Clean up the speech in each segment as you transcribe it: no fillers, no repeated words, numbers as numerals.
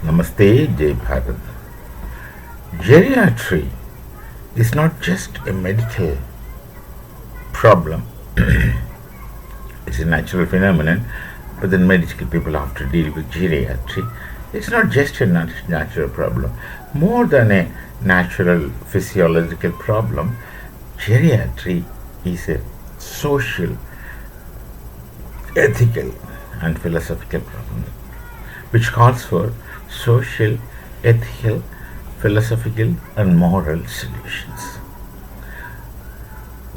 Namaste, Jai Bharat. Geriatry is not just a medical problem, it's a natural phenomenon, but then medical people have to deal with geriatry. It's not just a natural problem. More than a natural physiological problem, geriatry is a social, ethical, and philosophical problem, which calls for social, ethical, philosophical, and moral solutions.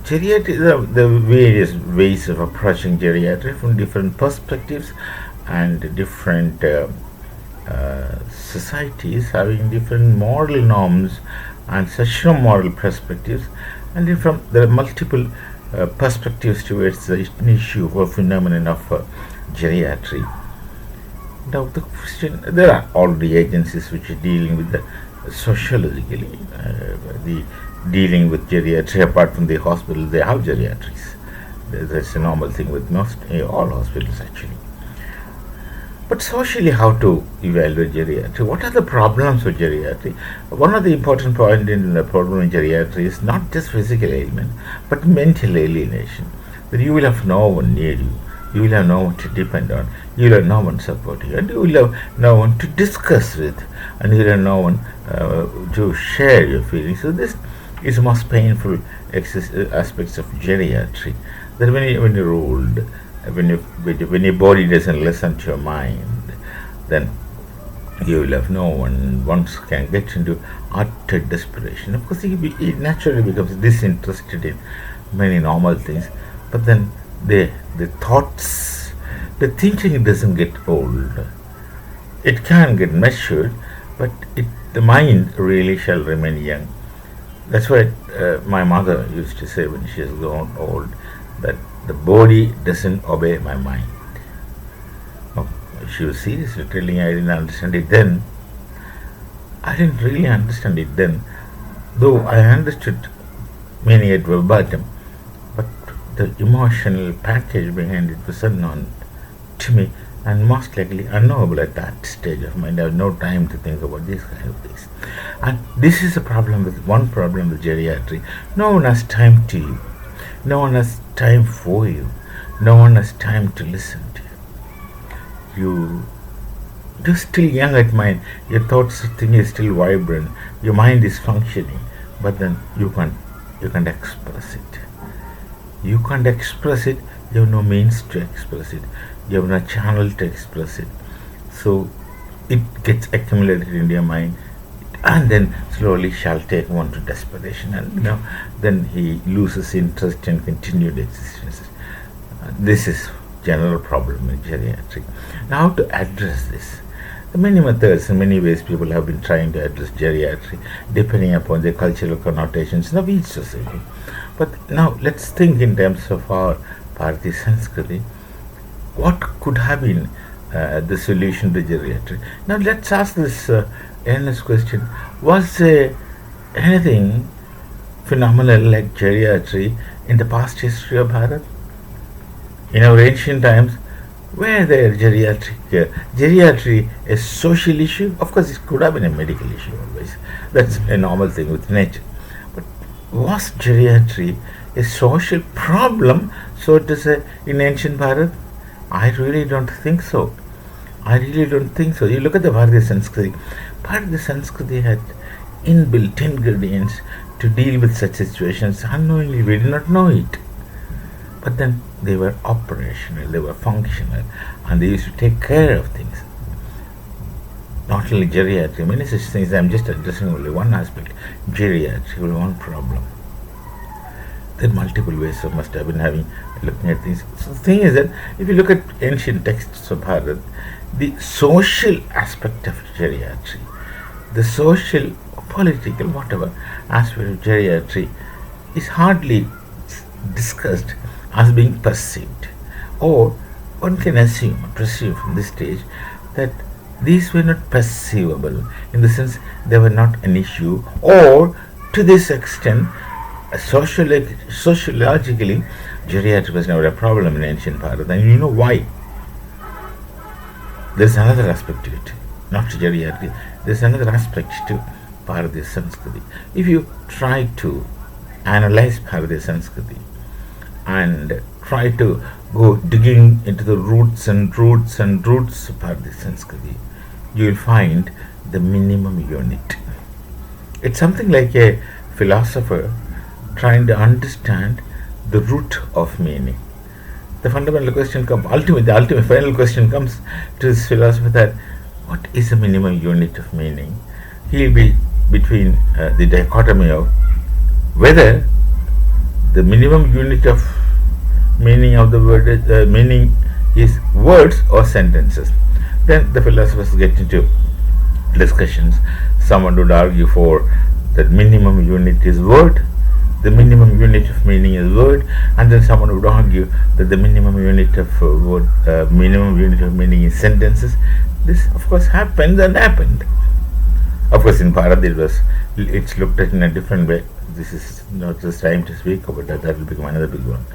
Geriatry, the various ways of approaching geriatry from different perspectives and different societies having different moral norms and socio-moral perspectives, and there are multiple perspectives towards the issue or phenomenon of geriatry. Now, the question, there are already agencies which are dealing with the sociologically, the dealing with geriatry. Apart from the hospital, they have geriatrics. That's a normal thing with most all hospitals actually. But socially, how to evaluate geriatry? What are the problems with geriatry? One of the important points in the problem in geriatry is not just physical ailment, but mental alienation. That you will have no one near you. You will have no one to depend on. You will have no one supporting you, and you will have no one to discuss with, and you will have no one to share your feelings. So this is the most painful aspects of geriatry. That when you're old, when your body doesn't listen to your mind, then you will have no one. One can get into utter desperation. Of course, he naturally becomes disinterested in many normal things, but then the thoughts, the thinking doesn't get old. It can get matured, but the mind really shall remain young. That's why my mother used to say when she has grown old, that the body doesn't obey my mind. Oh, she was seriously telling me. I didn't understand it then. I didn't really understand it then, though I understood many at verbatim, but the emotional package behind it was unknown to me and most likely unknowable at that stage of mind. I had no time to think about these kind of things. And this is one problem with geriatry. No one has time to you. No one has time for you. No one has time to listen to you. You're still young at mind. Your thoughts thing is still vibrant. Your mind is functioning, but then you can't express it. You can't express it. You have no means to express it. You have no channel to express it. So it gets accumulated in your mind, and then slowly shall take one to desperation, and then he loses interest in continued existence. This is general problem in geriatry. Now, to address this, there are many methods and many ways people have been trying to address geriatry, depending upon the cultural connotations of each society. But now let's think in terms of our Bharatiya Sanskriti. What could have been the solution to geriatry? Now let's ask this endless question: was anything phenomenal like geriatry in the past history of Bharat? In our ancient times, were there geriatry a social issue? Of course, it could have been a medical issue always. That's a normal thing with nature. But was geriatry a social problem, so to say, in ancient Bharat? I really don't think so. You look at the Bharatiya Sanskriti. Bharatiya Sanskriti had inbuilt ingredients to deal with such situations. Unknowingly, we did not know it. But then they were operational, they were functional, and they used to take care of things. Not only geriatry, many such things. I'm just addressing only one aspect. Geriatry, one problem. There are multiple ways of must have been looking at things. So the thing is that if you look at ancient texts of Bharat, the social aspect of geriatry, the social, political, whatever aspect of geriatry is hardly discussed as being perceived. Or one can presume from this stage that these were not perceivable, in the sense they were not an issue, or to this extent, sociologically, geriatry was never a problem in ancient Bharat. And you know why? There's another aspect to it. not to geriatrics. There's another aspect to Bharatiya Sanskriti. If you try to analyze Bharatiya Sanskriti and try to go digging into the roots and roots and roots of Bharatiya Sanskriti, you will find the minimum unit. It's something like a philosopher trying to understand the root of meaning. The fundamental question comes, the ultimate final question comes to this philosopher that what is the minimum unit of meaning? He'll be between the dichotomy of whether the minimum unit of meaning of the word meaning is words or sentences. Then the philosophers get into discussions. Someone would argue for that minimum unit is word, the minimum unit of meaning is word, and then someone would argue that the minimum unit of minimum unit of meaning is sentences. This, of course, happens and happened. Of course, in Bharat it's looked at in a different way. This is not just time to speak about that. That will become another big one.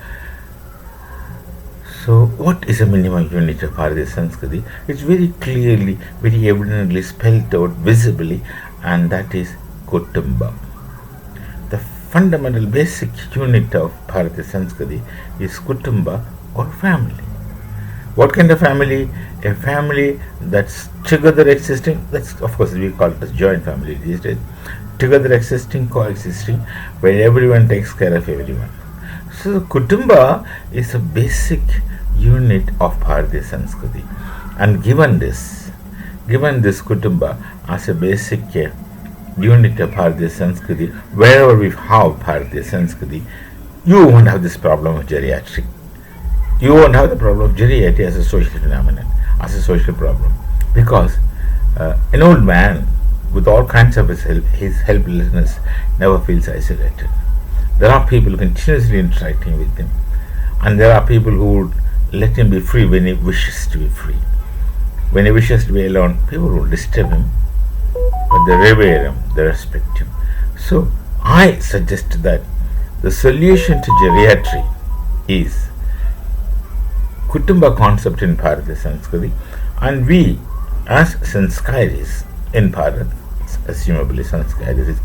So, what is a minimum unit of Bharatiya Sanskriti? It's very clearly, very evidently spelled out visibly, and that is Kutumba. The fundamental basic unit of Bharatiya Sanskriti is Kutumba or family. What kind of family? A family that's together existing, that's of course we call it as joint family these days, together existing, coexisting, where everyone takes care of everyone. So Kutumba is a basic unit of Bharatiya Sanskriti, and given this Kutumba as a basic unit of Bharatiya Sanskriti, wherever we have Bharatiya Sanskriti, you won't have this problem of geriatric. You won't have the problem of geriatry as a social phenomenon, as a social problem, because an old man with all kinds of his helplessness never feels isolated. There are people continuously interacting with him, and there are people who would let him be free when he wishes to be free. When he wishes to be alone, people will disturb him, but they revere him, they respect him. So I suggest that the solution to geriatry is Kutumba concept in Bharatiya Sanskriti, and we as Sanskaris in Bharat, assumably Sanskaris,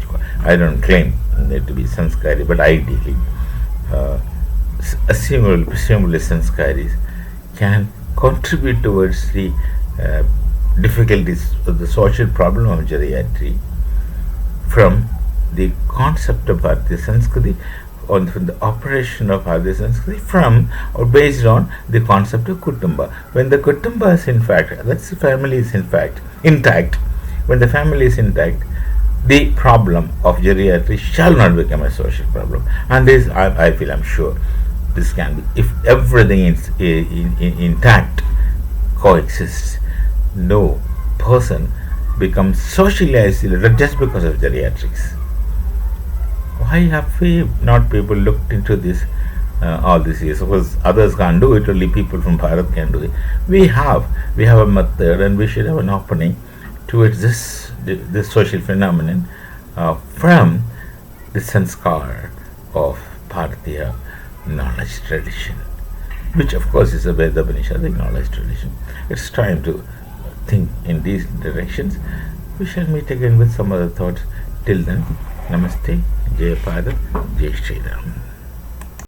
I don't claim it to be Sanskari, but ideally presumably Sanskaris can contribute towards the difficulties of the social problem of geriatry from the concept of Bharatiya Sanskriti, on from the operation of Bharatiya Sanskriti, from or based on the concept of Kutumba. When the Kutumba is in fact, that's the family is in fact intact, when the family is intact, the problem of geriatry shall not become a social problem. And this, I feel, I'm sure, this can be, if everything is intact, coexists, no person becomes socially isolated just because of geriatrics. Why have we not people looked into this all these years? Of course, others can't do it, only people from Bharat can do it. We have a method, and we should have an opening towards this social phenomenon from the sanskar of Bharatiya knowledge tradition, which of course is a Veda Upanishadic knowledge tradition. It's time to think in these directions. We shall meet again with some other thoughts. Till then, Namaste, Jai Pada, Jai Shri Ram.